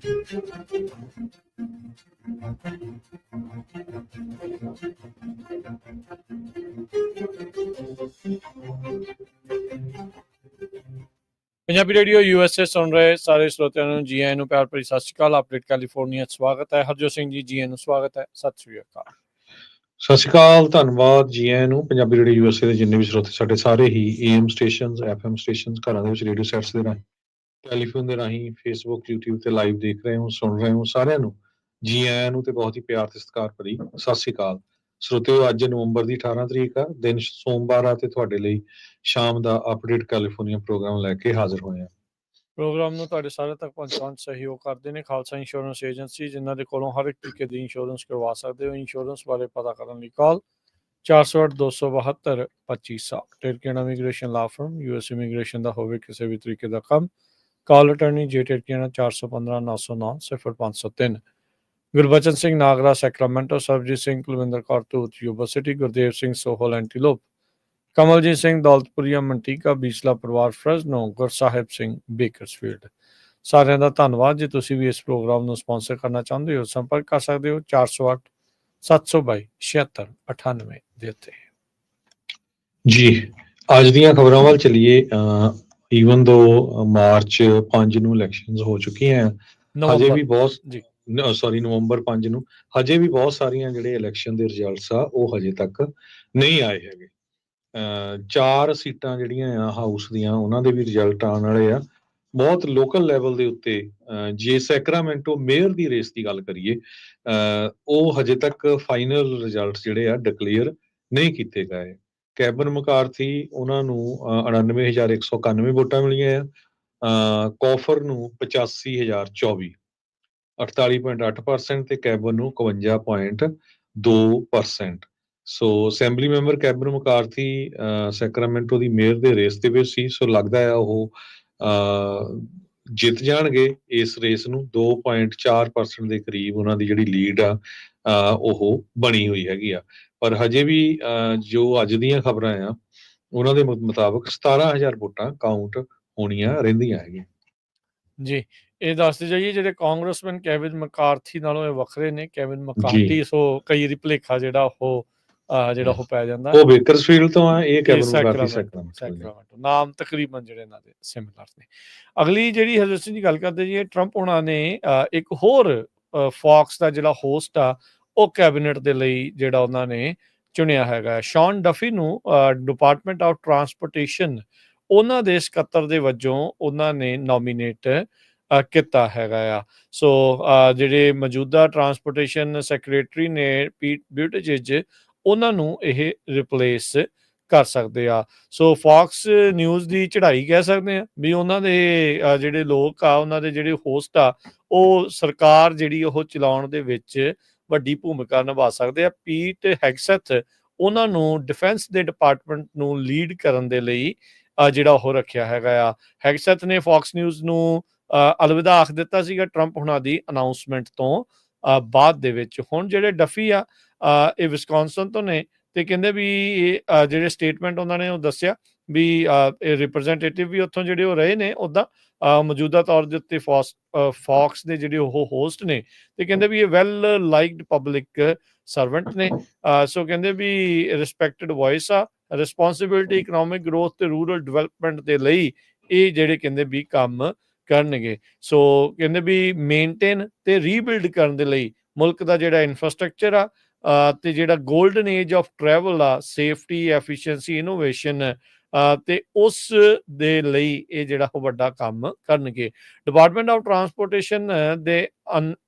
Punjabi radio USA ਸੁਣ ਰਹੇ ਸਾਰੇ ਸਰੋਤਿਆਂ ਨੂੰ ਜੀ ਆਇਆਂ ਨੂੰ ਪਿਆਰ ਭਰੀ ਸਤਿ ਸ਼੍ਰੀ ਅਕਾਲ। ਅਪਡੇਟ ਕੈਲੀਫੋਰਨੀਆ 'ਚ ਸਵਾਗਤ ਹੈ। ਹਰਜੋਤ ਸਿੰਘ ਜੀ ਆਇਆਂ ਨੂੰ ਸਵਾਗਤ ਹੈ। ਸਤਿ ਸ਼੍ਰੀ ਅਕਾਲ। ਸਤਿ ਸ਼੍ਰੀ ਅਕਾਲ, ਧੰਨਵਾਦ ਜੀ ਆਇਆਂ ਨੂੰ। ਪੰਜਾਬੀ ਰੇਡੀਓ USA ਦੇ ਜਿੰਨੇ ਵੀ ਸਰੋਤੇ ਸਾਡੇ ਸਾਰੇ ਹੀ AM ਸਟੇਸ਼ਨਸ, FM ਸਟੇਸ਼ਨਸ, ਘਰਾਂ ਦੇ ਵਿੱਚ ਰੇਡੀਓ ਸੈਟਸ ਦੇ ਰਾਹੀਂ, ਟੈਲੀਫੋਨ ਦੇ ਰਾਹੀਂ, ਫੇਸਬੁੱਕ, YouTube ਤੇ ਲਾਈਵ ਦੇਖ ਰਹੇ ਹੋ, ਸੁਣ ਰਹੇ ਹੋ, ਸਾਰਿਆਂ ਨੂੰ ਜੀ ਆਇਆਂ ਨੂੰ ਤੇ ਬਹੁਤ ਹੀ ਪਿਆਰ ਤੇ ਸਤਿਕਾਰ ਭਰੀ ਸਤਿ ਸ਼੍ਰੀ ਅਕਾਲ। ਸਰੋਤਿਓ, ਅੱਜ ਨਵੰਬਰ ਦੀ 18 ਤਰੀਕ ਆ, ਦਿਨ ਸੋਮਵਾਰ ਆ ਤੇ ਤੁਹਾਡੇ ਲਈ ਸ਼ਾਮ ਦਾ ਅਪਡੇਟ ਕੈਲੀਫੋਰਨੀਆ ਪ੍ਰੋਗਰਾਮ ਲੈ ਕੇ ਹਾਜ਼ਰ ਹੋਏ ਹਾਂ। ਪ੍ਰੋਗਰਾਮ ਨੂੰ ਤੁਹਾਡੇ ਸਾਰੇ ਤੱਕ ਪਹੁੰਚਾਉਣ 'ਚ ਸਹਿਯੋਗ ਕਰਦੇ ਨੇ ਖਾਲਸਾ ਇੰਸ਼ੋਰੈਂਸ ਏਜੰਸੀ, ਜਿਨ੍ਹਾਂ ਦੇ ਕੋਲੋਂ ਹਰ ਇੱਕ ਤਰੀਕੇ ਦੀ ਇੰਸ਼ੋਰੈਂਸ ਕਰਵਾ ਸਕਦੇ ਹੋ। ਇੰਸ਼ੋਰੈਂਸ ਬਾਰੇ ਪਤਾ ਕਰਨ ਲਈ call 408-272-2500। Tirkiana immigration law firm, US immigration ਦਾ ਹੋਵੇ ਕਿਸੇ ਵੀ ਤਰੀਕੇ ਦਾ ਕੰਮ, call attorney J Tirkiana 415-909-0503। Gurbachan Singh Nagra Sacramento, Sarabjit Singh Kulwinder Kaur Dhoot Yuba City, Gurdev Singh Sohal Antelope, Kamaljit Singh Daulatpuria Manteca, Bisla ਪਰਿਵਾਰ ਫਰਜ਼ਨੋ, ਗੁਰਸਾਹਿਬ ਸਿੰਘ ਬੇਕਰਸਫੀਲਡ। ਸਾਰਿਆਂ ਦਾ ਧੰਨਵਾਦ। ਜੇ ਤੁਸੀਂ ਵੀ ਇਸ ਪ੍ਰੋਗਰਾਮ ਨੂੰ ਸਪਾਂਸਰ ਕਰਨਾ ਚਾਹੁੰਦੇ ਹੋ, ਸੰਪਰਕ ਕਰ ਸਕਦੇ ਹੋ 408-722-7698 ਦੇ ਉੱਤੇ। ਜੀ, ਅੱਜ ਦੀਆਂ ਖਬਰਾਂ ਵੱਲ ਚੱਲੀਏ। ਈਵਨ ਦੋ ਮਾਰਚ 5 ਨੂੰ ਇਲੈਕਸ਼ਨਸ ਹੋ ਚੁੱਕੀਆਂ, ਹਜੇ ਵੀ ਬਹੁਤ ਨਵੰਬਰ 5 ਨੂੰ ਹਜੇ ਵੀ ਬਹੁਤ ਸਾਰੀਆਂ ਜਿਹੜੇ ਇਲੈਕਸ਼ਨ ਦੇ ਰਿਜ਼ਲਟਸ ਆ ਉਹ ਹਜੇ ਤੱਕ ਨਹੀਂ ਆਏ ਹੈਗੇ। 4 ਸੀਟਾਂ ਜਿਹੜੀਆਂ ਆ ਹਾਊਸ ਦੀਆਂ, ਉਹਨਾਂ ਦੇ ਵੀ ਰਿਜ਼ਲਟ ਆਉਣ ਵਾਲੇ ਆ। ਬਹੁਤ ਲੋਕਲ ਲੈਵਲ ਦੇ ਉੱਤੇ ਜੇ ਸੈਕਰਾਮੈਂਟੋ ਮੇਅਰ ਦੀ ਰੇਸ ਦੀ ਗੱਲ ਕਰੀਏ, ਉਹ ਹਜੇ ਤੱਕ ਫਾਈਨਲ ਰਿਜ਼ਲਟ ਜਿਹੜੇ ਆ ਡਿਕਲੇਅਰ ਨਹੀਂ ਕੀਤੇ ਗਏ। ਕੈਬਨ ਮਕਾਰਥੀ, ਉਹਨਾਂ ਨੂੰ 99,191 ਵੋਟਾਂ ਮਿਲੀਆਂ ਆ। ਕੌਫਰ ਨੂੰ 85,024, 48.8%, ਤੇ ਕੈਬਨ ਨੂੰ 51.2%। ਸੋ ਅਸੈਂਬਲੀ ਮੈਂਬਰ ਕੈਬਨ ਮਕਾਰਥੀ ਸੈਕਰਾਮੈਂਟੋ ਦੀ ਮੇਅਰ ਦੇ ਰੇਸ ਦੇ ਵਿੱਚ ਸੀ। ਸੋ ਲੱਗਦਾ ਆ ਉਹ ਜਿੱਤ ਜਾਣਗੇ ਇਸ ਰੇਸ ਨੂੰ। 2.4% ਦੇ ਕਰੀਬ ਉਹਨਾਂ ਦੀ ਜਿਹੜੀ ਲੀਡ ਆ ਉਹ ਬਣੀ ਹੋਈ ਹੈਗੀ ਆ। ਪਰ ਹਜੇ ਵੀ ਜੋ ਅੱਜ ਦੀਆਂ ਖਬਰਾਂ ਆ ਉਹਨਾਂ ਦੇ ਮੁਤਾਬਕ 17,000 ਵੋਟਾਂ ਕਾਊਂਟ ਹੋਣੀਆਂ ਰਹਿੰਦੀਆਂ ਹੈਗੀਆਂ। ਜੀ, ਇਹ ਦੱਸਦੇ ਜਾਈਏ ਜਿਹੜੇ ਕਾਂਗਰਸਮੈਨ ਕੈਵਿਨ ਮਕਾਰਥੀ ਨਾਲੋਂ ਇਹ ਵੱਖਰੇ ਨੇ। ਕੈਵਿਨ ਮਕਾਰਥੀ ਸੋ ਕਈ ਵਾਰੀ ਭੁਲੇਖਾ ਜਿਹੜਾ ਉਹ ਪੈ ਜਾਂਦਾ, ਉਹ ਬੇਕਰਸਫੀਲਡ ਤੋਂ ਆ, ਇਹ ਕੈਵਿਨ ਮਕਾਰਥੀ ਸੈਕਰਾਮੈਂਟੋ। ਨਾਮ ਤਕਰੀਬਨ ਜਿਹੜੇ ਇਹਨਾਂ ਦੇ ਸਿਮਿਲਰ ਨੇ। ਅਗਲੀ ਜਿਹੜੀ ਹਜ਼ਰਤ ਸਿੰਘ ਦੀ ਗੱਲ ਕਰਦੇ ਜੀ, ਟਰੰਪ ਹੋਣਾ ਨੇ ਇੱਕ ਹੋਰ ਫੌਕਸ ਦਾ ਜਿਹੜਾ ਹੋਸਟ ਆ ਉਹ ਕੈਬਨਿਟ ਦੇ ਲਈ ਜਿਹੜਾ ਉਹਨਾਂ ਨੇ ਚੁਣਿਆ ਹੈਗਾ। ਸ਼ੌਨ ਡਫੀ ਨੂੰ ਡਿਪਾਰਟਮੈਂਟ ਆਫ ਟਰਾਂਸਪੋਰਟੇਸ਼ਨ ਉਹਨਾਂ ਦੇ ਸਕੱਤਰ ਦੇ ਵਜੋਂ ਉਹਨਾਂ ਨੇ ਨੋਮੀਨੇਟ ਕੀਤਾ ਹੈਗਾ ਆ। ਸੋ ਜਿਹੜੇ ਮੌਜੂਦਾ ਟਰਾਂਸਪੋਰਟੇਸ਼ਨ ਸੈਕਟਰੀ ਨੇ ਪੀਟ ਬਿਊਟਿਜੇਜ, ਉਹਨਾਂ ਨੂੰ ਇਹ ਰਿਪਲੇਸ ਕਰ ਸਕਦੇ ਆ। ਸੋ ਫੌਕਸ ਨਿਊਜ਼ ਦੀ ਚੜ੍ਹਾਈ ਕਹਿ ਸਕਦੇ ਆ ਵੀ ਉਹਨਾਂ ਦੇ ਜਿਹੜੇ ਲੋਕ ਆ, ਉਹਨਾਂ ਦੇ ਜਿਹੜੇ ਹੋਸਟ ਆ, ਉਹ ਸਰਕਾਰ ਜਿਹੜੀ ਉਹ ਚਲਾਉਣ ਦੇ ਵਿੱਚ ਵੱਡੀ ਭੂਮਿਕਾ ਨਿਭਾ ਸਕਦੇ ਆ। ਪੀਟ ਹੈਗਸੈਥ, ਉਹਨਾਂ ਨੂੰ ਡਿਫੈਂਸ ਦੇ ਡਿਪਾਰਟਮੈਂਟ ਨੂੰ ਲੀਡ ਕਰਨ ਦੇ ਲਈ ਜਿਹੜਾ ਉਹ ਰੱਖਿਆ ਹੈਗਾ ਆ। ਹੈਗਸੈਥ ਨੇ ਫੌਕਸ ਨਿਊਜ਼ ਨੂੰ ਅਲਵਿਦਾ ਆਖ ਦਿੱਤਾ ਸੀਗਾ ਟਰੰਪ ਹੁਣਾਂ ਦੀ ਅਨਾਊਂਸਮੈਂਟ ਤੋਂ ਬਾਅਦ ਦੇ ਵਿੱਚ। ਹੁਣ ਜਿਹੜੇ ਡਫੀ ਆ ਇਹ ਵਿਸਕੌਨਸਨ ਤੋਂ ਨੇ, ਤੇ ਕਹਿੰਦੇ ਵੀ ਇਹ ਜਿਹੜੇ ਸਟੇਟਮੈਂਟ ਉਹਨਾਂ ਨੇ ਉਹ ਦੱਸਿਆ ਵੀ ਇਹ ਰਿਪਰੈਜ਼ੈਂਟੇਟਿਵ ਵੀ ਉੱਥੋਂ ਜਿਹੜੇ ਉਹ ਰਹੇ ਨੇ ਉੱਦਾਂ ਮੌਜੂਦਾ ਤੌਰ ਦੇ ਉੱਤੇ ਫੌਕਸ ਦੇ ਜਿਹੜੇ ਉਹ ਹੋਸਟ ਨੇ, ਤੇ ਕਹਿੰਦੇ ਵੀ ਇਹ ਵੈਲ ਲਾਈਕਡ ਪਬਲਿਕ ਸਰਵੈਂਟ ਨੇ। ਸੋ ਕਹਿੰਦੇ ਵੀ ਰਿਸਪੈਕਟਡ ਵੌਇਸ ਆ, ਰਿਸਪੌਂਸਿਬਿਲਿਟੀ, ਇਕਨੋਮਿਕ ਗਰੋਥ ਤੇ ਰੂਰਲ ਡਿਵੈਲਪਮੈਂਟ ਦੇ ਲਈ ਇਹ ਜਿਹੜੇ ਕਹਿੰਦੇ ਵੀ ਕੰਮ ਕਰਨਗੇ। ਸੋ ਕਹਿੰਦੇ ਵੀ ਮੇਨਟੇਨ ਤੇ ਰੀਬਿਲਡ ਕਰਨ ਦੇ ਲਈ ਮੁਲਕ ਦਾ ਜਿਹੜਾ ਇਨਫਰਾਸਟਰਕਚਰ ਆ ਤੇ ਜਿਹੜਾ ਗੋਲਡਨ ਏਜ ਆਫ ਟਰੈਵਲ ਆ, ਸੇਫਟੀ, ਐਫੀਸ਼ੀਐਂਸੀ, ਇਨੋਵੇਸ਼ਨ, ਤੇ ਉਸ ਦੇ ਲਈ ਇਹ ਜਿਹੜਾ ਉਹ ਵੱਡਾ ਕੰਮ ਕਰਨਗੇ। ਡਿਪਾਰਟਮੈਂਟ ਆਫ ਟਰਾਂਸਪੋਰਟੇਸ਼ਨ ਦੇ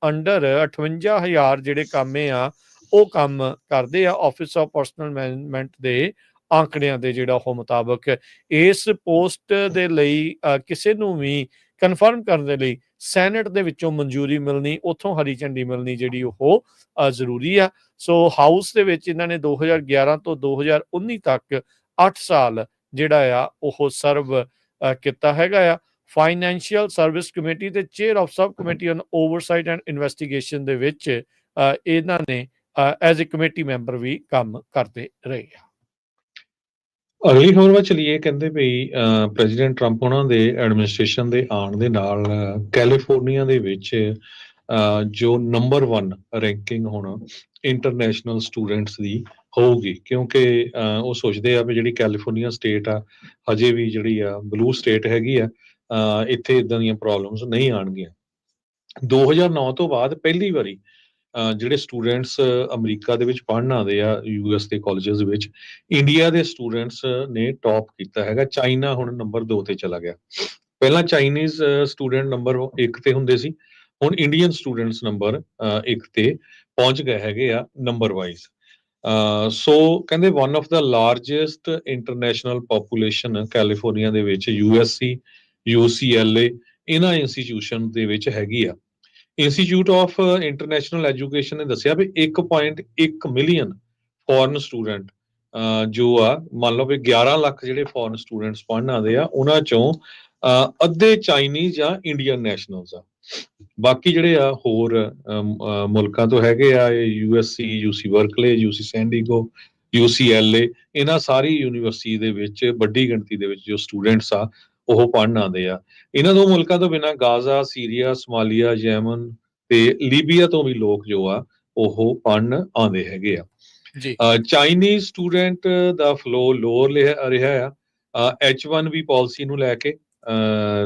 ਅੰਡਰ 58,000 ਜਿਹੜੇ ਕੰਮ ਆ ਉਹ ਕੰਮ ਕਰਦੇ ਆ। ਆਫਿਸ ਆਫ ਪਰਸਨਲ ਮੈਨੇਜਮੈਂਟ ਦੇ ਆંકੜਿਆਂ ਦੇ ਜਿਹੜਾ ਉਹ ਮੁਤਾਬਕ ਇਸ ਪੋਸਟ ਦੇ ਲਈ ਕਿਸੇ ਨੂੰ ਵੀ ਕਨਫਰਮ ਕਰਨ ਦੇ ਲਈ ਸੈਨੇਟ ਦੇ ਵਿੱਚੋਂ ਮਨਜ਼ੂਰੀ ਮਿਲਣੀ, ਉੱਥੋਂ ਹਰੀ ਝੰਡੀ ਮਿਲਣੀ ਜਿਹੜੀ ਉਹ ਜ਼ਰੂਰੀ ਆ। ਸੋ ਹਾਊਸ ਦੇ ਵਿੱਚ ਇਹਨਾਂ ਨੇ 2011 ਤੋਂ 2019 ਤੱਕ 8 ਸਾਲ ਜਿਹੜਾ ਆ ਉਹ ਸਰਵ ਕੀਤਾ ਹੈਗਾ ਆ। ਫਾਈਨੈਂਸ਼ੀਅਲ ਸਰਵਿਸ ਕਮੇਟੀ ਤੇ chair of sub committee on oversight and investigation ਦੇ ਵਿੱਚ ਇਹਨਾਂ ਨੇ ਐਜ਼ ਏ ਕਮੇਟੀ ਮੈਂਬਰ ਵੀ ਕੰਮ ਕਰਦੇ ਰਹੇ ਆ। ਅਗਲੀ ਖਬਰ ਵੱਲ ਚਲੀਏ। ਕਹਿੰਦੇ ਵੀ ਪ੍ਰੈਜ਼ੀਡੈਂਟ ਟਰੰਪ ਉਹਨਾਂ ਦੇ ਐਡਮਿਨਿਸਟ੍ਰੇਸ਼ਨ ਦੇ ਆਉਣ ਦੇ ਨਾਲ ਕੈਲੀਫੋਰਨੀਆ ਦੇ ਵਿੱਚ ਜੋ ਨੰਬਰ 1 ਰੈਂਕਿੰਗ ਹੁਣ ਇੰਟਰਨੈਸ਼ਨਲ ਸਟੂਡੈਂਟਸ ਦੀ ਹੋਊਗੀ, ਕਿਉਂਕਿ ਉਹ ਸੋਚਦੇ ਆ ਵੀ ਜਿਹੜੀ ਕੈਲੀਫੋਰਨੀਆ ਸਟੇਟ ਆ ਹਜੇ ਵੀ ਜਿਹੜੀ ਆ ਬਲੂ ਸਟੇਟ ਹੈਗੀ ਆ, ਇੱਥੇ ਇਦਾਂ ਦੀਆਂ ਪ੍ਰੋਬਲਮਸ ਨਹੀਂ ਆਉਣਗੀਆਂ। 2009 ਤੋਂ ਬਾਅਦ ਪਹਿਲੀ ਵਾਰੀ ਜਿਹੜੇ ਸਟੂਡੈਂਟਸ ਅਮਰੀਕਾ ਦੇ ਵਿੱਚ ਪੜ੍ਹਨ ਆਉਂਦੇ ਆ US ਦੇ ਕਾਲਜਸ ਵਿੱਚ, ਇੰਡੀਆ ਦੇ ਸਟੂਡੈਂਟਸ ਨੇ ਟੌਪ ਕੀਤਾ ਹੈਗਾ। ਚਾਈਨਾ ਹੁਣ ਨੰਬਰ 2 ਤੇ ਚਲਾ ਗਿਆ। ਪਹਿਲਾਂ ਚਾਈਨੀਜ਼ ਸਟੂਡੈਂਟ ਨੰਬਰ 1 ਤੇ ਹੁੰਦੇ ਸੀ, ਹੁਣ ਇੰਡੀਅਨ ਸਟੂਡੈਂਟਸ ਨੰਬਰ 1 ਤੇ ਪਹੁੰਚ ਗਏ ਹੈਗੇ ਆ ਨੰਬਰ ਵਾਈਜ਼। ਸੋ ਕਹਿੰਦੇ one of the largest international population California ਦੇ ਵਿੱਚ USC, UCLA ਇਹਨਾਂ ਇੰਸਟੀਚਿਊਸ਼ਨ ਦੇ ਵਿੱਚ ਹੈਗੀ ਆ। ਇੰਸਟੀਚਿਊਟ ਆਫ ਇੰਟਰਨੈਸ਼ਨਲ ਐਜੂਕੇਸ਼ਨ ਨੇ ਦੱਸਿਆ ਵੀ 1.1 ਮਿਲੀਅਨ ਫੋਰਨ ਸਟੂਡੈਂਟ ਜੋ ਆ, ਮੰਨ ਲਓ ਵੀ 11 ਲੱਖ ਜਿਹੜੇ ਫੋਰਨ ਸਟੂਡੈਂਟਸ ਪੜ੍ਹਨ ਆਉਂਦੇ ਆ, ਉਹਨਾਂ ਚੋਂ ਅੱਧੇ ਚਾਈਨੀਜ਼ ਜਾਂ ਇੰਡੀਅਨ ਨੈਸ਼ਨਲਸ ਆ। ਬਾਕੀ ਜਿਹੜੇ ਆ ਹੋਰ ਮੁਲਕਾਂ ਤੋਂ ਹੈਗੇ ਆ, USC, UC Berkeley, UC ਸੈਂਡੀਗੋ, UCLA, ਇਹਨਾਂ ਸਾਰੀ ਯੂਨੀਵਰਸਿਟੀ ਦੇ ਵਿੱਚ ਵੱਡੀ ਗਿਣਤੀ ਦੇ ਵਿੱਚ ਜੋ ਸਟੂਡੈਂਟਸ ਆ ਉਹ ਪੜ੍ਹਨ ਆਉਂਦੇ ਆ। ਇਹਨਾਂ ਦੋ ਮੁਲਕਾਂ ਤੋਂ ਬਿਨਾਂ ਗਾਜ਼ਾ, ਸੀਰੀਆ, ਸਮਾਲੀਆ, ਯੈਮਨ ਤੇ ਲੀਬੀਆ ਤੋਂ ਵੀ ਲੋਕ ਜੋ ਆ ਉਹ ਪੜ੍ਹਨ ਆਉਂਦੇ ਹੈਗੇ ਆ। ਚਾਈਨੀਜ਼ ਸਟੂਡੈਂਟ ਦਾ ਫਲੋ ਲੋਅਰ ਰਿਹਾ ਆ H1B ਪਾਲਿਸੀ ਨੂੰ ਲੈ ਕੇ।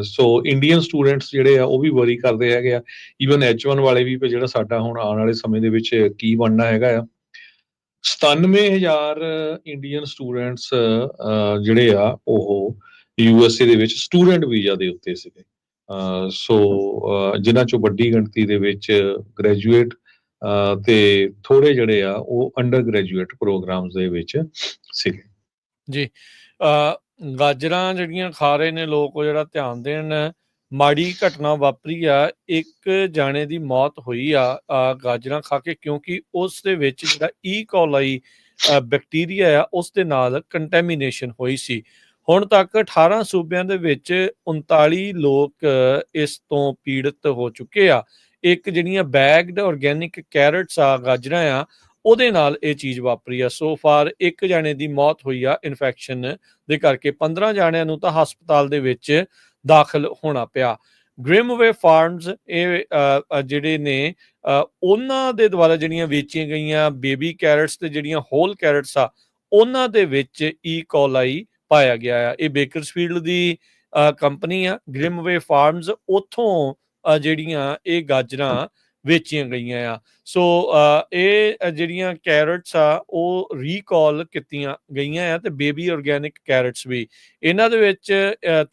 ਸੋ ਇੰਡੀਅਨ ਸਟੂਡੈਂਟਸ ਜਿਹੜੇ ਆ ਉਹ ਵੀ ਵਰੀ ਕਰਦੇ ਹੈਗੇ ਆ, ਈਵਨ H1 ਵਾਲੇ ਵੀ, ਜਿਹੜਾ ਸਾਡਾ ਹੁਣ ਆਉਣ ਵਾਲੇ ਸਮੇਂ ਦੇ ਵਿੱਚ ਕੀ ਬਣਨਾ ਹੈਗਾ ਆ। 97,000 ਇੰਡੀਅਨ ਸਟੂਡੈਂਟਸ ਜਿਹੜੇ ਆ ਉਹ USA ਦੇ ਵਿੱਚ ਸਟੂਡੈਂਟ ਵੀਜ਼ਾ ਦੇ ਉੱਤੇ ਸੀਗੇ। ਸੋ ਜਿਨ੍ਹਾਂ ਚੋਂ ਵੱਡੀ ਗਿਣਤੀ ਦੇ ਵਿੱਚ ਗ੍ਰੈਜੂਏਟ ਤੇ ਥੋੜੇ ਜਿਹੜੇ ਆ ਉਹ ਅੰਡਰ ਗ੍ਰੈਜੂਏਟ ਪ੍ਰੋਗਰਾਮਸ ਦੇ ਵਿੱਚ ਸੀਗੇ। ਜੀ, ਗਾਜਰਾਂ ਜਿਹੜੀਆਂ ਖਾ ਰਹੇ ਨੇ ਲੋਕ, ਉਹ ਜਿਹੜਾ ਧਿਆਨ ਦੇਣ, ਮਾੜੀ ਘਟਨਾ ਵਾਪਰੀ ਆ। ਇੱਕ ਜਾਣੇ ਦੀ ਮੌਤ ਹੋਈ ਆ ਗਾਜਰਾਂ ਖਾ ਕੇ, ਕਿਉਂਕਿ ਉਸ ਦੇ ਵਿੱਚ ਜਿਹੜਾ ਈ ਕੋਲਾਈ ਬੈਕਟੀਰੀਆ ਆ ਉਸ ਦੇ ਨਾਲ ਕੰਟੈਮੀਨੇਸ਼ਨ ਹੋਈ ਸੀ। ਹੁਣ ਤੱਕ 18 ਸੂਬਿਆਂ ਦੇ ਵਿੱਚ 39 ਲੋਕ ਇਸ ਤੋਂ ਪੀੜਤ ਹੋ ਚੁੱਕੇ ਆ। ਇੱਕ ਜਿਹੜੀਆਂ ਬੈਗਡ ਆਰਗੈਨਿਕ ਕੈਰਟਸ ਆ, ਗਾਜਰਾਂ ਆ, ਉਹਦੇ ਨਾਲ ਇਹ ਚੀਜ਼ ਵਾਪਰੀ ਆ। ਸੋ ਫਾਰ ਇੱਕ ਜਾਣੇ ਦੀ ਮੌਤ ਹੋਈ ਆ ਇਨਫੈਕਸ਼ਨ ਦੇ ਕਰਕੇ। 15 ਜਾਣਿਆਂ ਨੂੰ ਤਾਂ ਹਸਪਤਾਲ ਦੇ ਵਿੱਚ ਦਾਖਲ ਹੋਣਾ ਪਿਆ। ਗ੍ਰਿਮਵੇ ਫਾਰਮਸ ਇਹ ਜਿਹੜੇ ਨੇ ਉਹਨਾਂ ਦੇ ਦੁਆਰਾ ਜਿਹੜੀਆਂ ਵੇਚੀਆਂ ਗਈਆਂ ਬੇਬੀ ਕੈਰਟਸ ਤੇ ਜਿਹੜੀਆਂ ਹੋਲ ਕੈਰਟਸ ਆ, ਉਹਨਾਂ ਦੇ ਵਿੱਚ ਈ ਕੋਲਾਈ ਪਾਇਆ ਗਿਆ ਆ। ਇਹ ਬੇਕਰਸਫੀਲਡ ਦੀ ਕੰਪਨੀ ਆ ਗ੍ਰਿਮਵੇ ਫਾਰਮਸ, ਉੱਥੋਂ ਜਿਹੜੀਆਂ ਇਹ ਗਾਜਰਾਂ ਵੇਚੀਆਂ ਗਈਆਂ ਆ। ਸੋ ਇਹ ਜਿਹੜੀਆਂ ਕੈਰਟਸ ਆ ਉਹ ਰੀਕਾਲ ਕੀਤੀਆਂ ਗਈਆਂ ਆ, ਤੇ ਬੇਬੀ ਆਰਗੈਨਿਕ ਕੈਰਟਸ ਵੀ। ਇਹਨਾਂ ਦੇ ਵਿੱਚ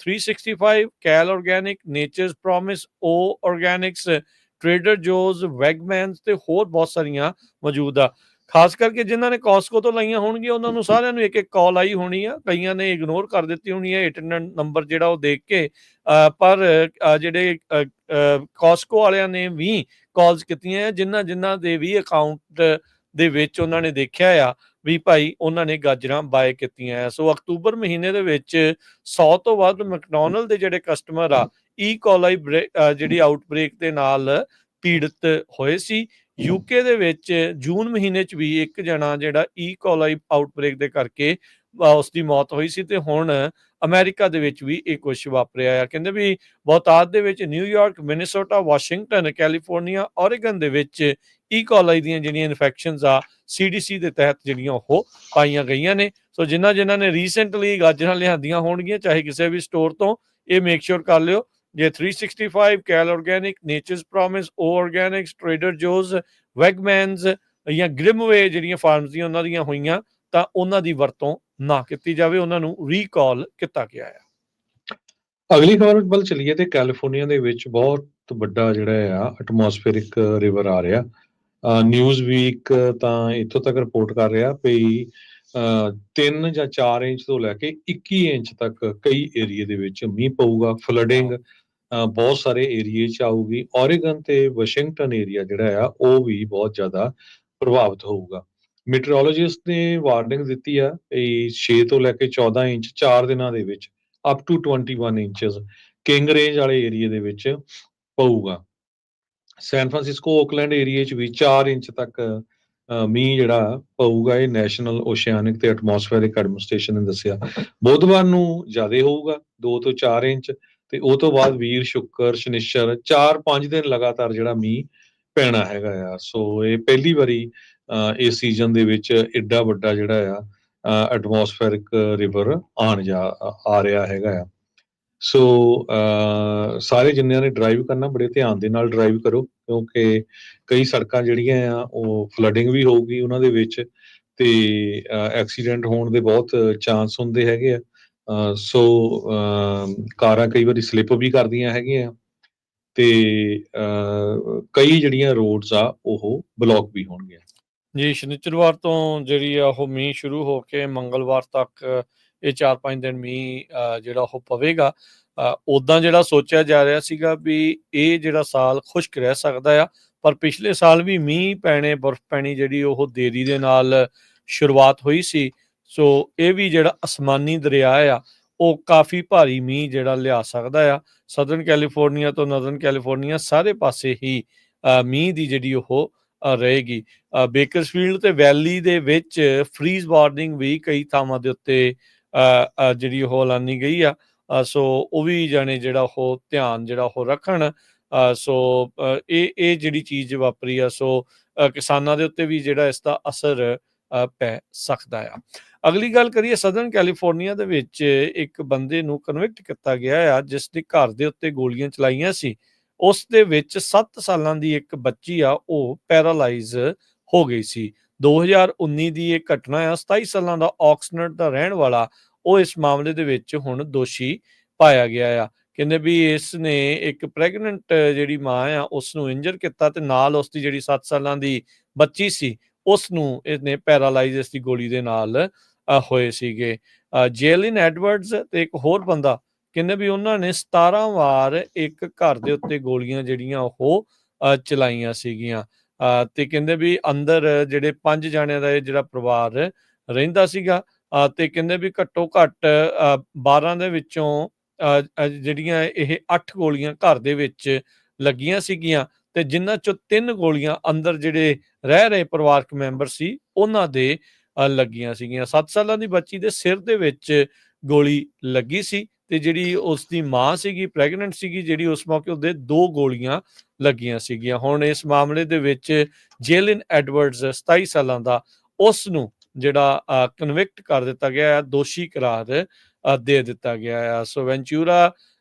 365, ਕੈਲ ਆਰਗੈਨਿਕ, ਨੇਚਰਸ ਪ੍ਰੋਮਿਸ, ਓ ਆਰਗੈਨਿਕਸ, ਟ੍ਰੇਡਰ ਜੋਜ਼, ਵੈਗਮੈਨਸ ਤੇ ਹੋਰ ਬਹੁਤ ਸਾਰੀਆਂ ਮੌਜੂਦ ਆ। ਖਾਸ ਕਰਕੇ ਜਿਨ੍ਹਾਂ ਨੇ ਕਾਸਕੋ ਤੋਂ ਲਾਈਆਂ ਹੋਣਗੀਆਂ ਉਹਨਾਂ ਨੂੰ ਸਾਰਿਆਂ ਨੂੰ ਇੱਕ ਇੱਕ ਕਾਲ ਆਈ ਹੋਣੀ ਆ। ਕਈਆਂ ਨੇ ਇਗਨੋਰ ਕਰ ਦਿੱਤੀ ਹੋਣੀ ਹੈ ਇੰਟਰਨੈਟ ਨੰਬਰ ਜਿਹੜਾ ਉਹ ਦੇਖ ਕੇ, ਪਰ ਜਿਹੜੇ ਕਾਸਕੋ ਵਾਲਿਆਂ ਨੇ ਵੀ ਕਾਲਸ ਕੀਤੀਆਂ, ਜਿਨ੍ਹਾਂ ਦੇ ਵੀ ਅਕਾਊਂਟ ਦੇ ਵਿੱਚ ਉਹਨਾਂ ਨੇ ਦੇਖਿਆ ਆ ਵੀ ਭਾਈ ਉਹਨਾਂ ਨੇ ਗਾਜਰਾਂ ਬਾਏ ਕੀਤੀਆਂ ਆ। ਸੋ ਅਕਤੂਬਰ ਮਹੀਨੇ ਦੇ ਵਿੱਚ 100 ਤੋਂ ਵੱਧ ਮੈਕਡੋਨਲਡ ਦੇ ਜਿਹੜੇ ਕਸਟਮਰ ਆ ਈ ਕੋਲਾਈ ਜਿਹੜੀ ਆਊਟਬ੍ਰੇਕ ਦੇ ਨਾਲ ਪੀੜਤ ਹੋਏ ਸੀ। UK ਦੇ ਵਿੱਚ ਜੂਨ ਮਹੀਨੇ 'ਚ ਵੀ ਇੱਕ ਜਣਾ ਜਿਹੜਾ ਈ ਕੋਲਾਈ ਆਊਟਬ੍ਰੇਕ ਦੇ ਕਰਕੇ ਉਸ ਦੀ ਮੌਤ ਹੋਈ ਸੀ। ਤੇ ਹੁਣ ਅਮਰੀਕਾ ਦੇ ਵਿੱਚ ਵੀ ਇਹ ਕੁਛ ਵਾਪਰਿਆ ਆ। ਕਹਿੰਦੇ ਵੀ ਬਹੁਤਾਤ ਦੇ ਵਿੱਚ New York, Minnesota, Washington, California, Oregon ਦੇ ਵਿੱਚ ਈ ਕੋਲਾਈ ਦੀਆਂ ਜਿਹੜੀਆਂ ਇਨਫੈਕਸ਼ਨਸ ਆ CDC ਦੇ ਤਹਿਤ ਜਿਹੜੀਆਂ ਉਹ ਪਾਈਆਂ ਗਈਆਂ ਨੇ। ਸੋ ਜਿਨ੍ਹਾਂ ਨੇ ਰੀਸੈਂਟਲੀ ਗਾਜਰਾਂ ਲਿਆਂਦੀਆਂ ਹੋਣਗੀਆਂ ਚਾਹੇ ਕਿਸੇ ਵੀ ਸਟੋਰ ਤੋਂ, ਇਹ ਮੇਕ ਸ਼ੋਰ ਕਰ ਲਿਓ ਜੇ 365, ਕੈਲ ਆਰਗੈਨਿਕ, ਨੇਚਰਸ ਪ੍ਰੋਮਿਸ, ਓ ਆਰਗੈਨਿਕਸ, ਟ੍ਰੇਡਰ ਜੋਜ਼, ਵੈਗਮੈਨਸ ਜਾਂ ਗ੍ਰਿਮਵੇ ਜਿਹੜੀਆਂ ਫਾਰਮਸ ਦੀਆਂ ਉਹਨਾਂ ਦੀਆਂ ਹੋਈਆਂ ਤਾਂ ਉਹਨਾਂ ਦੀ ਵਰਤੋਂ ਨਾ ਕੀਤੀ ਜਾਵੇ, ਉਹਨਾਂ ਨੂੰ ਰੀਕਾਲ ਕੀਤਾ ਗਿਆ ਆ। ਅਗਲੀ ਖਬਰ ਵੱਲ ਚਲੀਏ ਤੇ ਕੈਲੀਫੋਰਨੀਆ ਦੇ ਵਿੱਚ ਬਹੁਤ ਵੱਡਾ ਜਿਹੜਾ ਆ ਐਟਮੋਸਫੇਰਿਕ ਰਿਵਰ ਆ ਰਿਹਾ। ਨਿਊਜ਼ ਵੀਕ ਤਾਂ ਇੱਥੋਂ ਤੱਕ ਰਿਪੋਰਟ ਕਰ ਰਿਹਾ ਵੀ 3 ਜਾਂ 4 ਇੰਚ ਤੋਂ ਲੈ ਕੇ 21 ਇੰਚ ਤੱਕ ਕਈ ਏਰੀਏ ਦੇ ਵਿੱਚ ਮੀਂਹ ਪਊਗਾ। ਫਲੱਡਿੰਗ ਬਹੁਤ ਸਾਰੇ ਏਰੀਏ 'ਚ ਆਊਗੀ। ਓਰੇਗਨ ਤੇ ਵਾਸ਼ਿੰਗਟਨ ਏਰੀਆ ਜਿਹੜਾ ਆ ਉਹ ਵੀ ਬਹੁਤ ਜ਼ਿਆਦਾ ਪ੍ਰਭਾਵਿਤ ਹੋਊਗਾ। ਮੈਟਰੋਲੋਜਿਸਟ ਨੇ ਵਾਰਨਿੰਗ ਦਿੱਤੀ ਆ 6 ਤੋਂ ਲੈ ਕੇ 14 ਇੰਚ 4 ਦਿਨਾਂ ਦੇ ਵਿੱਚ ਅਪ ਟੂ 21 ਇੰਚਸ ਕਿੰਗ ਰੇਂਜ ਵਾਲੇ ਏਰੀਏ ਦੇ ਵਿੱਚ ਪਊਗਾ। ਸੈਨ ਫਰਾਂਸਿਸਕੋ, ਓਕਲੈਂਡ ਏਰੀਏ 'ਚ ਵੀ 4 ਇੰਚ ਤੱਕ ਮੀਂਹ ਜਿਹੜਾ ਪਊਗਾ, ਇਹ ਨੈਸ਼ਨਲ ਓਸ਼ੀਆਨਿਕ ਤੇ ਐਟਮੋਸਫੇਰਿਕ ਐਡਮਿਨਿਸਟ੍ਰੇਸ਼ਨ ਨੇ ਦੱਸਿਆ। ਬੁੱਧਵਾਰ ਨੂੰ ਜ਼ਿਆਦਾ ਹੋਊਗਾ 2 ਤੋਂ 4 ਇੰਚ, ਤੇ ਉਹ ਤੋਂ ਬਾਅਦ ਵੀਰ, ਸ਼ੁੱਕਰ, ਸ਼ਨਿਚਰ 4-5 ਦਿਨ ਲਗਾਤਾਰ ਜਿਹੜਾ ਮੀਂਹ ਪੈਣਾ ਹੈਗਾ ਆ। ਸੋ ਇਹ ਪਹਿਲੀ ਵਾਰੀ ਇਸ ਸੀਜ਼ਨ ਦੇ ਵਿੱਚ ਏਡਾ ਵੱਡਾ ਜਿਹੜਾ ਆ ਐਟਮੋਸਫੇਰਿਕ ਰਿਵਰ ਆ ਰਿਹਾ ਹੈਗਾ ਆ। ਸੋ ਸਾਰੇ ਜਿੰਨਿਆਂ ਨੇ ਡਰਾਈਵ ਕਰਨਾ, ਬੜੇ ਧਿਆਨ ਦੇ ਨਾਲ ਡਰਾਈਵ ਕਰੋ, ਕਿਉਂਕਿ ਕਈ ਸੜਕਾਂ ਜਿਹੜੀਆਂ ਆ ਉਹ ਫਲੱਡਿੰਗ ਵੀ ਹੋਊਗੀ ਉਹਨਾਂ ਦੇ ਵਿੱਚ, ਤੇ ਐਕਸੀਡੈਂਟ ਹੋਣ ਦੇ ਬਹੁਤ ਚਾਂਸ ਹੁੰਦੇ ਹੈਗੇ ਆ। ਸੋ ਕਾਰਾਂ ਕਈ ਵਾਰੀ ਸਲਿੱਪ ਵੀ ਕਰਦੀਆਂ ਹੈਗੀਆਂ, ਤੇ ਕਈ ਜਿਹੜੀਆਂ ਰੋਡਸ ਆ ਉਹ ਬਲੌਕ ਵੀ ਹੋਣਗੀਆਂ। ਜੀ, ਸ਼ਨੀਚਰਵਾਰ ਤੋਂ ਜਿਹੜੀ ਆ ਉਹ ਮੀਂਹ ਸ਼ੁਰੂ ਹੋ ਕੇ ਮੰਗਲਵਾਰ ਤੱਕ ਇਹ 4-5 ਦਿਨ ਮੀਂਹ ਜਿਹੜਾ ਉਹ ਪਵੇਗਾ। ਉੱਦਾਂ ਜਿਹੜਾ ਸੋਚਿਆ ਜਾ ਰਿਹਾ ਸੀਗਾ ਵੀ ਇਹ ਜਿਹੜਾ ਸਾਲ ਖੁਸ਼ਕ ਰਹਿ ਸਕਦਾ ਆ, ਪਰ ਪਿਛਲੇ ਸਾਲ ਵੀ ਮੀਂਹ ਪੈਣੇ, ਬਰਫ਼ ਪੈਣੀ ਜਿਹੜੀ ਉਹ ਦੇਰੀ ਦੇ ਨਾਲ ਸ਼ੁਰੂਆਤ ਹੋਈ ਸੀ। ਸੋ ਇਹ ਵੀ ਜਿਹੜਾ ਅਸਮਾਨੀ ਦਰਿਆ ਆ ਉਹ ਕਾਫੀ ਭਾਰੀ ਮੀਂਹ ਜਿਹੜਾ ਲਿਆ ਸਕਦਾ ਆ। ਸਦਰਨ ਕੈਲੀਫੋਰਨੀਆ ਤੋਂ ਨਰਦਰਨ ਕੈਲੀਫੋਰਨੀਆ ਸਾਰੇ ਪਾਸੇ ਹੀ ਮੀਂਹ ਦੀ ਜਿਹੜੀ ਉਹ ਰਹੇਗੀ। ਬੇਕਰਸਫੀਲਡ ਤੇ ਵੈਲੀ ਦੇ ਵਿੱਚ ਫਰੀਜ਼ ਵਾਰਨਿੰਗ ਵੀ ਕਈ ਥਾਵਾਂ ਦੇ ਉੱਤੇ ਜਿਹੜੀ ਉਹ ਐਲਾਨੀ ਗਈ ਆ। ਸੋ ਉਹ ਵੀ ਜਾਣੇ ਜਿਹੜਾ ਉਹ ਧਿਆਨ ਜਿਹੜਾ ਉਹ ਰੱਖਣ। ਸੋ ਇਹ ਜਿਹੜੀ ਚੀਜ਼ ਵਾਪਰੀ ਆ, ਸੋ ਕਿਸਾਨਾਂ ਦੇ ਉੱਤੇ ਵੀ ਜਿਹੜਾ ਇਸ ਦਾ ਅਸਰ ਪੈ ਸਕਦਾ ਆ। ਅਗਲੀ ਗੱਲ ਕਰੀਏ, ਸਦਰਨ ਕੈਲੀਫੋਰਨੀਆ ਦੇ ਵਿੱਚ ਇੱਕ ਬੰਦੇ ਨੂੰ ਕਨਵਿਕਟ ਕੀਤਾ ਗਿਆ ਆ ਜਿਸ ਨੇ ਘਰ ਦੇ ਉੱਤੇ ਗੋਲੀਆਂ ਚਲਾਈਆਂ ਸੀ। ਉਸ ਦੇ ਵਿੱਚ 7 ਸਾਲਾਂ ਦੀ ਇੱਕ ਬੱਚੀ ਆ, ਉਹ ਪੈਰਾਲਾਈਜ਼ ਹੋ ਗਈ ਸੀ। 2019 ਦੀ ਇਹ ਘਟਨਾ ਆ। 27 ਸਾਲਾਂ ਦਾ ਆਕਸਨਟ ਦਾ ਰਹਿਣ ਵਾਲਾ ਉਹ ਇਸ ਮਾਮਲੇ ਦੇ ਵਿੱਚ ਹੁਣ ਦੋਸ਼ੀ ਪਾਇਆ ਗਿਆ ਆ। ਕਹਿੰਦੇ ਵੀ ਇਸ ਨੇ ਇੱਕ ਪ੍ਰੈਗਨੈਂਟ ਜਿਹੜੀ ਮਾਂ ਆ ਉਸ ਨੂੰ ਇੰਜਰ ਕੀਤਾ, ਤੇ ਨਾਲ ਉਸ ਦੀ ਜਿਹੜੀ 7 ਸਾਲਾਂ ਦੀ ਬੱਚੀ ਸੀ ਉਸ ਨੂੰ ਇਹਨੇ ਪੈਰਾਲਾਈਜ਼ ਇਸ ਦੀ ਗੋਲੀ ਦੇ ਨਾਲ ਹੋਏ ਸੀਗੇ। ਜੇਲਿਨ ਐਡਵਰਡਸ ਤੇ ਇੱਕ ਹੋਰ ਬੰਦਾ, ਕਹਿੰਦੇ ਵੀ ਉਹਨਾਂ ਨੇ 17 ਵਾਰ ਇੱਕ ਘਰ ਦੇ ਉੱਤੇ ਗੋਲੀਆਂ ਜਿਹੜੀਆਂ ਉਹ ਚਲਾਈਆਂ ਸੀਗੀਆਂ। ਤੇ ਕਹਿੰਦੇ ਵੀ ਅੰਦਰ ਜਿਹੜੇ 5 ਜਾਣਿਆਂ ਦਾ ਇਹ ਜਿਹੜਾ ਪਰਿਵਾਰ ਰਹਿੰਦਾ ਸੀਗਾ। ਤੇ ਕਹਿੰਦੇ ਵੀ ਘੱਟੋ ਘੱਟ 12 ਦੇ ਵਿੱਚੋਂ ਜਿਹੜੀਆਂ ਇਹ 8 ਗੋਲੀਆਂ ਘਰ ਦੇ ਵਿੱਚ ਲੱਗੀਆਂ ਸੀਗੀਆਂ, ਤੇ ਜਿਨ੍ਹਾਂ ਚੋਂ 3 ਗੋਲੀਆਂ ਅੰਦਰ ਜਿਹੜੇ ਰਹਿ ਰਹੇ ਪਰਿਵਾਰਕ ਮੈਂਬਰ ਸੀ ਉਹਨਾਂ ਦੇ ਲੱਗੀਆਂ ਸੀਗੀਆਂ। 7 ਸਾਲਾਂ ਦੀ ਬੱਚੀ ਦੇ ਸਿਰ ਦੇ ਵਿੱਚ ਗੋਲੀ ਲੱਗੀ ਸੀ, ਤੇ ਜਿਹੜੀ ਉਸ ਦੀ ਮਾਂ ਸੀਗੀ, ਪ੍ਰੈਗਨੈਂਟ ਸੀਗੀ, ਜਿਹੜੀ ਉਸ ਮੌਕੇ ਉਹਦੇ 2 ਗੋਲੀਆਂ ਲੱਗੀਆਂ ਸੀਗੀਆਂ। ਹੁਣ ਇਸ ਮਾਮਲੇ ਦੇ ਵਿੱਚ ਜੇਲਿਨ ਐਡਵਰਡਸ 27 ਸਾਲਾਂ ਦਾ, ਉਸ ਨੂੰ ਜਿਹੜਾ ਕਨਵਿਕਟ ਕਰ ਦਿੱਤਾ ਗਿਆ ਹੈ, ਦੋਸ਼ੀ ਕਰਾਰ ਦੇ ਦਿੱਤਾ ਗਿਆ ਹੈ। ਸੋ ਵੈਂਚੂਰਾ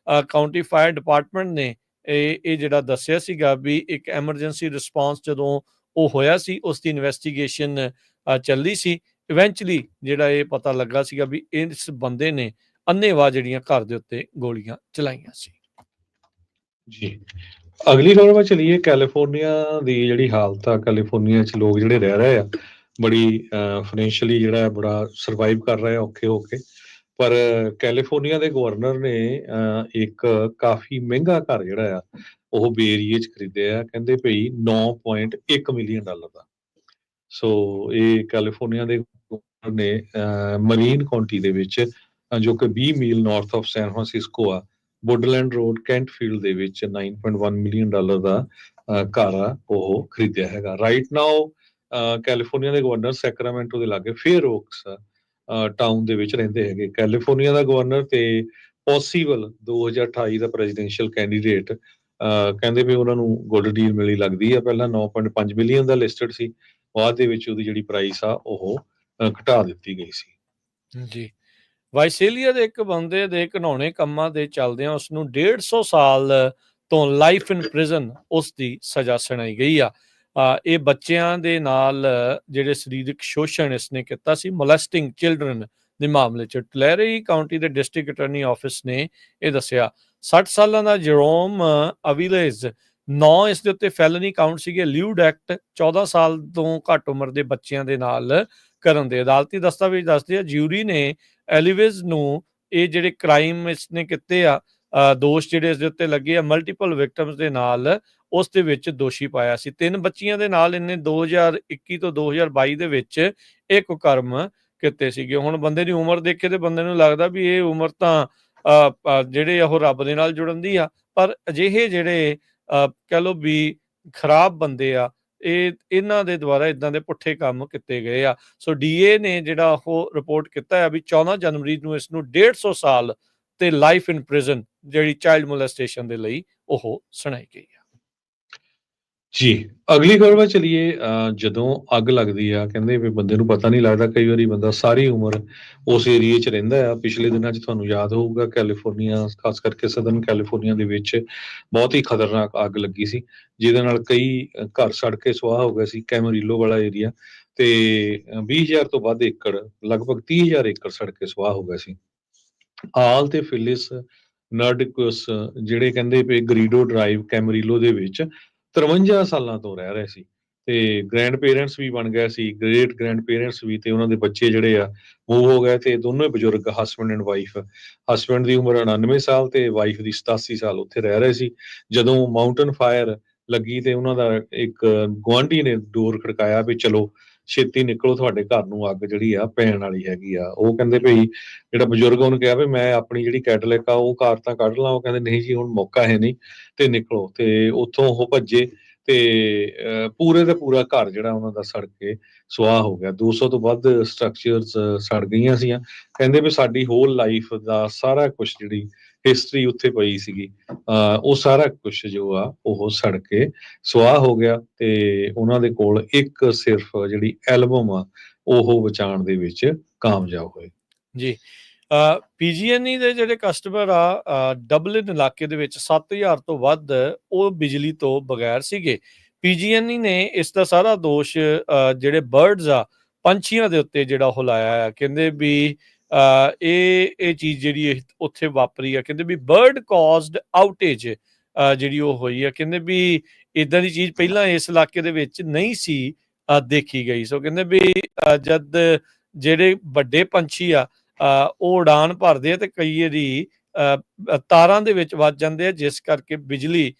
ਕਾਉਂਟੀ ਫਾਇਰ ਡਿਪਾਰਟਮੈਂਟ ਨੇ ਇਹ ਜਿਹੜਾ ਦੱਸਿਆ ਸੀਗਾ ਵੀ ਇੱਕ ਐਮਰਜੈਂਸੀ ਰਿਸਪੌਂਸ ਜਦੋਂ ਉਹ ਹੋਇਆ ਸੀ, ਉਸ ਦੀ ਇਨਵੈਸਟੀਗੇਸ਼ਨ ਚੱਲੀ ਸੀ। ਇਵੈਂਚੁਅਲੀ ਜਿਹੜਾ ਇਹ ਪਤਾ ਲੱਗਾ ਸੀਗਾ ਵੀ ਇਸ ਬੰਦੇ ਨੇ ਅੰਨ੍ਹੇਵਾਹ ਜਿਹੜੀਆਂ ਘਰ ਦੇ ਉੱਤੇ ਗੋਲੀਆਂ ਚਲਾਈਆਂ ਸੀ। ਜੀ, ਅਗਲੀ ਖਬਰ ਵੱਲ ਚਲੀਏ। ਕੈਲੀਫੋਰਨੀਆ ਦੀ ਜਿਹੜੀ ਹਾਲਤ ਆ, ਕੈਲੀਫੋਰਨੀਆ 'ਚ ਲੋਕ ਜਿਹੜੇ ਰਹਿ ਰਹੇ ਆ, ਬੜੀ ਫਾਈਨੈਂਸ਼ੀਅਲੀ ਜਿਹੜਾ ਬੜਾ ਸਰਵਾਈਵ ਕਰ ਰਹੇ ਆ ਔਖੇ ਹੋ ਕੇ। ਪਰ ਕੈਲੀਫੋਰਨੀਆ ਦੇ ਗਵਰਨਰ ਨੇ ਇੱਕ ਕਾਫੀ ਮਹਿੰਗਾ ਘਰ ਜਿਹੜਾ ਆ ਉਹ ਬੇ ਏਰੀਏ 'ਚ ਖਰੀਦਿਆ। ਕਹਿੰਦੇ ਭਈ $9.1 ਮਿਲੀਅਨ ਦਾ। ਸੋ ਇਹ ਕੈਲੀਫੋਰਨੀਆ ਦੇ ਗਵਰਨਰ ਨੇ ਮਰੀਨ ਕਾਉਂਟੀ ਦੇ ਵਿੱਚ, ਜੋ ਕਿ 20 ਮੀਲ ਨਾਰਥ ਆਫ ਸੈਨ ਫਰਾਂਸਿਸਕੋ ਆ, ਵੁੱਡਲੈਂਡ ਰੋਡ ਕੈਂਟਫੀਲਡ ਦੇ ਵਿੱਚ $9.1 ਮਿਲੀਅਨ ਦਾ ਘਰ ਆ ਉਹ ਖਰੀਦਿਆ ਹੈਗਾ। ਰਾਈਟ ਨਾਓ ਕੈਲੀਫੋਰਨੀਆ ਦੇ ਗਵਰਨਰ ਸੈਕਰਾਮੈਂਟੋ ਦੇ ਲਾਗੇ ਫੇਅਰ ਓਕਸ ਟਾਊਨ ਦੇ ਵਿੱਚ ਰਹਿੰਦੇ ਹੈਗੇ। ਕੈਲੀਫੋਰਨੀਆ ਦਾ ਗਵਰਨਰ ਤੇ ਪੋਸੀਬਲ 2028 ਦਾ ਪ੍ਰੈਜ਼ੀਡੈਂਸ਼ੀਅਲ ਕੈਂਡੀਡੇਟ ਕਹਿੰਦੇ ਵੀ ਉਹਨਾਂ ਨੂੰ ਗੁੱਡ ਡੀਲ ਮਿਲੀ ਲੱਗਦੀ ਆ। ਪਹਿਲਾਂ 9.5 ਮਿਲੀਅਨ ਦਾ ਲਿਸਟਡ ਸੀ, ਬਾਅਦ ਦੇ ਵਿੱਚ ਉਹਦੀ ਜਿਹੜੀ ਪ੍ਰਾਈਸ ਆ ਉਹ ਘਟਾ ਦਿੱਤੀ ਗਈ ਸੀ। ਜੀ, ਵਾਈਸੇਲੀਆ ਦੇ ਇੱਕ ਬੰਦੇ ਦੇ ਘਿਨੌਣੇ ਕੰਮਾਂ ਦੇ ਚੱਲਦਿਆਂ ਉਸ ਨੂੰ 150 ਸਾਲ ਤੋਂ ਲਾਈਫ ਇਨ ਪ੍ਰਿਜ਼ਨ ਉਸ ਦੀ ਸਜ਼ਾ ਸੁਣਾਈ ਗਈ ਆ। ਇਹ ਬੱਚਿਆਂ ਦੇ ਨਾਲ ਜਿਹੜੇ ਸਰੀਰਕ ਸ਼ੋਸ਼ਣ ਇਸਨੇ ਕੀਤਾ ਸੀ, ਮੋਲੈਸਟਿੰਗ ਚਿਲਡਰਨ ਦੇ ਮਾਮਲੇ 'ਚ। ਟਲੈਰੀ ਕਾਉਂਟੀ ਦੇ ਡਿਸਟ੍ਰਿਕਟ ਅਟਾਰਨੀ ਆਫਿਸ ਨੇ ਇਹ ਦੱਸਿਆ। 60 ਸਾਲਾਂ ਦਾ ਜਰੋਮ ਅਵੀਲੇਜ਼ 9 ਇਸ ਦੇ ਉੱਤੇ ਫੈਲਨੀ ਕਾਊਂਟ ਸੀਗੇ। ਲਿਊਡ ਐਕਟ 14 ਸਾਲ ਤੋਂ ਘੱਟ ਉਮਰ ਦੇ ਬੱਚਿਆਂ ਦੇ ਨਾਲ ਕਰਨ ਦੇ ਅਦਾਲਤੀ ਦਸਤਾਵੇਜ਼ ਦੱਸਦੇ ਆ। ਜਿਊਰੀ ਨੇ ਐਲੀਵੇਜ਼ ਨੂੰ ਇਹ ਜਿਹੜੇ ਕ੍ਰਾਈਮ ਇਸਨੇ ਕੀਤੇ ਆ, ਦੋਸ਼ ਜਿਹੜੇ ਇਸ ਦੇ ਉੱਤੇ ਲੱਗੇ ਆ ਮਲਟੀਪਲ ਵਿਕਟਮਸ ਦੇ ਨਾਲ, ਉਸ ਦੇ ਵਿੱਚ ਦੋਸ਼ੀ ਪਾਇਆ ਸੀ। 3 ਬੱਚੀਆਂ ਦੇ ਨਾਲ ਇਹਨੇ 2021 ਤੋਂ 2022 ਦੇ ਵਿੱਚ ਇਹ ਕੁਕਰਮ ਕੀਤੇ ਸੀਗੇ। ਹੁਣ ਬੰਦੇ ਦੀ ਉਮਰ ਦੇਖੇ ਤੇ ਬੰਦੇ ਨੂੰ ਲੱਗਦਾ ਵੀ ਇਹ ਉਮਰ ਤਾਂ ਜਿਹੜੇ ਉਹ ਰੱਬ ਦੇ ਨਾਲ ਜੁੜਨ ਦੀ ਆ, ਪਰ ਅਜਿਹੇ ਜਿਹੜੇ ਕਹਿ ਲਓ ਵੀ ਖਰਾਬ ਬੰਦੇ ਆ, ਇਹਨਾਂ ਦੇ ਦੁਆਰਾ ਇਦਾਂ ਦੇ ਪੁੱਠੇ ਕੰਮ ਕੀਤੇ ਗਏ ਆ। ਸੋ ਡੀਏ ਨੇ ਜਿਹੜਾ ਉਹ ਰਿਪੋਰਟ ਕੀਤਾ ਹੈ ਵੀ 14 ਜਨਵਰੀ ਨੂੰ ਇਸ ਨੂੰ 150 ਸਾਲ ਤੇ ਲਾਈਫ ਇਨ ਪ੍ਰਿਜ਼ਨ ਜਿਹੜੀ ਚਾਈਲਡ ਮੋਲੈਸਟੇਸ਼ਨ ਦੇ ਲਈ ਉਹ ਸੁਣਾਈ ਗਈ ਆ। ਜੀ, ਅਗਲੀ ਖਬਰ ਵੱਲ ਚਲੀਏ। ਜਦੋਂ ਅੱਗ ਲੱਗਦੀ ਆ, ਕਹਿੰਦੇ ਵੀ ਬੰਦੇ ਨੂੰ ਪਤਾ ਨਹੀਂ ਲੱਗਦਾ, ਕਈ ਵਾਰੀ ਬੰਦਾ ਸਾਰੀ ਉਮਰ ਉਸ ਏਰੀਏ 'ਚ ਰਹਿੰਦਾ ਆ। ਪਿਛਲੇ ਦਿਨਾਂ 'ਚ ਤੁਹਾਨੂੰ ਯਾਦ ਹੋਊਗਾ ਕੈਲੀਫੋਰਨੀਆ, ਖਾਸ ਕਰਕੇ ਸਦਰਨ ਕੈਲੀਫੋਰਨੀਆ ਦੇ ਵਿੱਚ ਬਹੁਤ ਹੀ ਖਤਰਨਾਕ ਅੱਗ ਲੱਗੀ ਸੀ, ਜਿਹਦੇ ਨਾਲ ਕਈ ਘਰ ਸੜ ਕੇ ਸੁਆਹ ਹੋ ਗਏ ਸੀ। ਕੈਮਰੀਲੋ ਵਾਲਾ ਏਰੀਆ ਤੇ 20,000 ਤੋਂ ਵੱਧ ਏਕੜ, ਲਗਭਗ 30,000 ਏਕੜ ਸੜ ਕੇ ਸੁਆਹ ਹੋ ਗਏ ਸੀ। ਆਲ ਤੇ ਫਿਲਿਸ ਨਰਡਿਕਸ ਜਿਹੜੇ ਕਹਿੰਦੇ ਵੀ ਗਰੀਡੋ ਡਰਾਈਵ ਕੈਮਰੀਲੋ ਦੇ ਵਿੱਚ 53 ਸਾਲਾਂ ਤੋਂ ਰਹਿ ਰਹੇ ਸੀ ਤੇ ਗ੍ਰੈਂਡ ਪੇਰੈਂਟਸ ਵੀ ਬਣ ਗਏ ਸੀ, ਗ੍ਰੇਟ ਗ੍ਰੈਂਡ ਪੇਰੈਂਟਸ ਵੀ, ਤੇ ਉਹਨਾਂ ਦੇ ਬੱਚੇ ਜਿਹੜੇ ਆ ਮੂਵ ਹੋ ਗਏ। ਤੇ ਦੋਨੋਂ ਬਜ਼ੁਰਗ ਹਸਬੈਂਡ ਐਂਡ ਵਾਈਫ, ਹਸਬੈਂਡ ਦੀ ਉਮਰ 99 ਸਾਲ ਤੇ ਵਾਈਫ ਦੀ 87 ਸਾਲ ਉੱਥੇ ਰਹਿ ਰਹੇ ਸੀ। ਜਦੋਂ ਮਾਊਂਟਨ ਫਾਇਰ ਲੱਗੀ ਤੇ ਉਹਨਾਂ ਦਾ ਇੱਕ ਗੁਆਂਢੀ ਨੇ ਡੋਰ ਖੜਕਾਇਆ ਵੀ ਚਲੋ ਛੇਤੀ ਨਿਕਲੋ, ਤੁਹਾਡੇ ਘਰ ਨੂੰ ਅੱਗ ਜਿਹੜੀ ਆ ਪੈਣ ਵਾਲੀ ਹੈਗੀ ਆ। ਉਹ ਕਹਿੰਦੇ ਭਈ ਜਿਹੜਾ ਬਜ਼ੁਰਗ ਉਹਨੂੰ ਕਿਹਾ ਵੀ ਮੈਂ ਆਪਣੀ ਜਿਹੜੀ ਕੈਟਲਿਕ ਆ ਉਹ ਕਾਰ ਤਾਂ ਕੱਢ ਲਾਂ। ਉਹ ਕਹਿੰਦੇ ਨਹੀਂ ਜੀ, ਹੁਣ ਮੌਕਾ ਹੈ ਨਹੀਂ ਤੇ ਨਿਕਲੋ। ਤੇ ਉੱਥੋਂ ਉਹ ਭੱਜੇ ਤੇ ਪੂਰੇ ਦਾ ਪੂਰਾ ਘਰ ਜਿਹੜਾ ਉਹਨਾਂ ਦਾ ਸੜ ਕੇ ਸੁਆਹ ਹੋ ਗਿਆ। 200 ਤੋਂ ਵੱਧ ਸਟਰਕਚਰਸ ਸੜ ਗਈਆਂ ਸੀਗੀਆਂ। ਕਹਿੰਦੇ ਵੀ ਸਾਡੀ ਹੋਲ ਲਾਈਫ ਦਾ ਸਾਰਾ ਕੁਝ ਜਿਹੜੀ ਹਿਸਟਰੀ ਉੱਥੇ ਪਈ ਸੀਗੀ, ਉਹ ਸਾਰਾ ਕੁਝ ਜੋ ਆ ਉਹ ਸੜ ਕੇ ਸੁਆਹ ਹੋ ਗਿਆ। ਤੇ ਉਹਨਾਂ ਦੇ ਕੋਲ ਇੱਕ ਸਿਰਫ ਜਿਹੜੀ ਐਲਬਮ ਆ ਉਹ ਬਚਾਉਣ ਦੇ ਵਿੱਚ ਕਾਮਯਾਬ ਹੋਏ। ਜੀ, ਪੀਜੀਐਨਈ ਦੇ ਜਿਹੜੇ ਕਸਟਮਰ ਆ ਡਬਲਿਨ ਇਲਾਕੇ ਦੇ ਵਿੱਚ 7,000 ਤੋਂ ਵੱਧ ਉਹ ਬਿਜਲੀ ਤੋਂ ਬਗੈਰ ਸੀਗੇ। ਪੀਜੀਐਨਈ ਨੇ ਇਸ ਦਾ ਸਾਰਾ ਦੋਸ਼ ਜਿਹੜੇ ਬਰਡਸ ਆ, ਪੰਛੀਆਂ ਦੇ ਉੱਤੇ ਜਿਹੜਾ ਉਹ ਲਾਇਆ ਆ। ਕਹਿੰਦੇ ਵੀ ਇਹ ਚੀਜ਼ ਜਿਹੜੀ ਉੱਥੇ ਵਾਪਰੀ ਆ, ਕਹਿੰਦੇ ਵੀ ਬਰਡ ਕਾਜ਼ਡ ਆਊਟੇਜ ਜਿਹੜੀ ਉਹ ਹੋਈ ਆ। ਕਹਿੰਦੇ ਵੀ ਇਦਾਂ ਦੀ ਚੀਜ਼ ਪਹਿਲਾਂ ਇਸ ਇਲਾਕੇ ਦੇ ਵਿੱਚ ਨਹੀਂ ਸੀ ਦੇਖੀ ਗਈ। ਸੋ ਕਹਿੰਦੇ ਵੀ ਜਦ ਜਿਹੜੇ ਵੱਡੇ ਪੰਛੀ ਆ ਉਹ ਉਡਾਨ ਭਰਦੇ ਆ ਤੇ ਕਈ ਵਾਰੀ ਤਾਰਾਂ ਦੇ ਵਿੱਚ ਵੱਜ ਜਾਂਦੇ ਆ, ਜਿਸ ਕਰਕੇ ਬਿਜਲੀ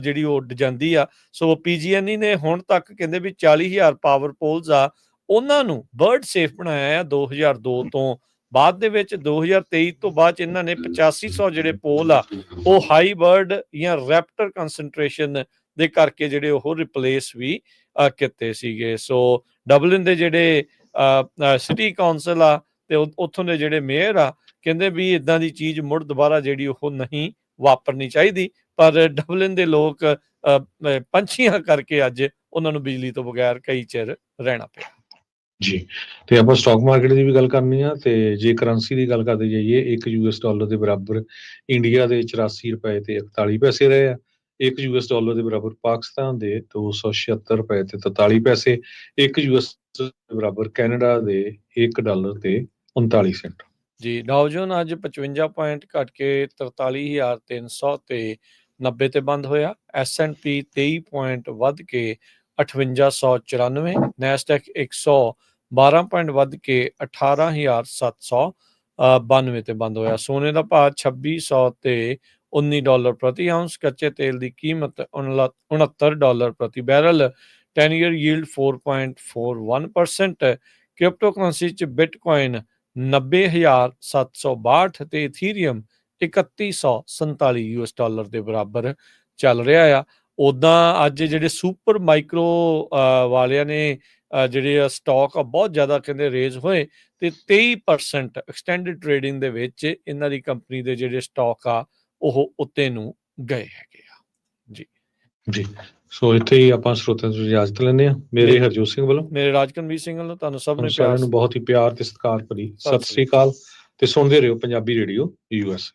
ਜਿਹੜੀ ਉਹ ਉੱਡ ਜਾਂਦੀ ਆ। ਸੋ ਪੀਜੀਐਨਈ ਨੇ ਹੁਣ ਤੱਕ ਕਹਿੰਦੇ ਵੀ 40,000 ਪਾਵਰ ਪੋਲਸ ਆ ਉਹਨਾਂ ਨੂੰ ਬਰਡ ਸੇਫ ਬਣਾਇਆ ਆ 2002 ਤੋਂ ਬਾਅਦ ਦੇ ਵਿੱਚ। 2023 ਤੋਂ ਬਾਅਦ ਇਹਨਾਂ ਨੇ 8500 ਜਿਹੜੇ ਪੋਲ ਆ ਉਹ ਹਾਈ ਬਰਡ ਜਾਂ ਰੈਪਟਰ ਕੰਸੈਂਟਰੇਸ਼ਨ ਦੇ ਕਰਕੇ ਜਿਹੜੇ ਉਹ ਰਿਪਲੇਸ ਵੀ ਕੀਤੇ ਸੀਗੇ। ਸੋ ਡਬਲਿਨ ਦੇ ਜਿਹੜੇ ਸਿਟੀ ਕਾਉਂਸਲ ਆ ਤੇ ਉੱਥੋਂ ਦੇ ਜਿਹੜੇ ਮੇਅਰ ਆ ਕਹਿੰਦੇ ਵੀ ਇਦਾਂ ਦੀ ਚੀਜ਼ ਮੁੜ ਦੁਬਾਰਾ ਜਿਹੜੀ ਉਹ ਨਹੀਂ ਵਾਪਰਨੀ ਚਾਹੀਦੀ। ਪਰ ਡਬਲਿਨ ਦੇ ਲੋਕ ਪੰਛੀਆਂ ਕਰਕੇ ਅੱਜ ਉਹਨਾਂ ਨੂੰ ਬਿਜਲੀ ਤੋਂ ਬਗੈਰ ਕਈ ਚਿਰ ਰਹਿਣਾ ਪਿਆ। ਜੀ, ਤੇ ਆਪਾਂ ਸਟਾਕ ਮਾਰਕੀਟ ਦੀ ਵੀ ਗੱਲ ਕਰਨੀ ਆ। ਤੇ ਜੇ ਕਰੰਸੀ ਦੀ ਗੱਲ ਕਰਦੇ ਜਾਈਏ, ਇੱਕ ਯੂਐਸ ਡਾਲਰ ਦੇ ਬਰਾਬਰ ਇੰਡੀਆ ਦੇ 84 ਰੁਪਏ ਤੇ 41 ਪੈਸੇ ਰਹੇ ਆ। ਇੱਕ ਯੂਐਸ ਡਾਲਰ ਦੇ ਬਰਾਬਰ ਪਾਕਿਸਤਾਨ ਦੇ 276 ਰੁਪਏ ਤੇ 43 ਪੈਸੇ। ਇੱਕ ਯੂਐਸ ਦੇ ਬਰਾਬਰ ਕੈਨੇਡਾ ਦੇ $1 ਤੇ 39 ਸੈਂਟ। ਜੀ, ਡਾਓ ਜੋਨ ਅੱਜ 55 ਪੁਆਇੰਟ ਘਟ ਕੇ 43,300 ਤੇ 90 ਤੇ ਬੰਦ ਹੋਇਆ। S&P 23 ਪੁਆਇੰਟ ਵੱਧ ਕੇ 5894। ਨੈਸਡੈਕ 112 ਪੁਆਇੰਟ ਵੱਧ ਕੇ 18,792 ਤੇ ਬੰਦ ਹੋਇਆ। ਸੋਨੇ ਦਾ ਭਾਅ 2600 ਤੇ $19 ਪ੍ਰਤੀ ਆਉਂਸ। ਕੱਚੇ ਤੇਲ ਦੀ ਕੀਮਤ $69 ਪ੍ਰਤੀ barrel. 10 year yield 4.41%। Crypto currency 'ਚ ਬਿਟਕੋਇਨ 90,762 ਤੇ ਇਥੀਰੀਅਮ 3147 US ਡਾਲਰ ਦੇ ਬਰਾਬਰ ਚੱਲ ਰਿਹਾ ਆ। ਉਦਾਂ ਅੱਜ ਜਿਹੜੇ ਸੁਪਰ ਮਾਈਕਰੋ ਵਾਲਿਆਂ ਨੇ ਜਿਹੜੇ ਸਟਾਕ ਆ ਬਹੁਤ ਜ਼ਿਆਦਾ ਕਹਿੰਦੇ ਰੇਜ਼ ਹੋਏ ਤੇ 23% ਐਕਸਟੈਂਡਡ ਟ੍ਰੇਡਿੰਗ ਦੇ ਵਿੱਚ ਇਹਨਾਂ ਦੀ ਕੰਪਨੀ ਦੇ ਜਿਹੜੇ ਸਟਾਕ ਆ ਉਹ ਉੱਤੇ ਨੂੰ ਗਏ ਹੈਗੇ ਆ। ਜੀ ਜੀ, ਸੋ ਇੱਥੇ ਹੀ ਆਪਾਂ ਸਰੋਤਿਆਂ ਤੋਂ ਇਜਾਜ਼ਤ ਲੈਂਦੇ ਹਾਂ। ਮੇਰੇ ਹਰਜੋਤ ਸਿੰਘ ਵੱਲੋਂ, ਮੇਰੇ ਰਾਜਕਨਵੀਰ ਸਿੰਘ ਵੱਲੋਂ ਤੁਹਾਨੂੰ ਸਭ ਨੇ ਸਾਰਿਆਂ ਨੂੰ ਬਹੁਤ ਹੀ ਪਿਆਰ ਤੇ ਸਤਿਕਾਰ ਭਰੀ ਸਤਿ ਸ੍ਰੀ ਅਕਾਲ ਤੇ ਸੁਣਦੇ ਰਹੋ ਪੰਜਾਬੀ ਰੇਡੀਓ US।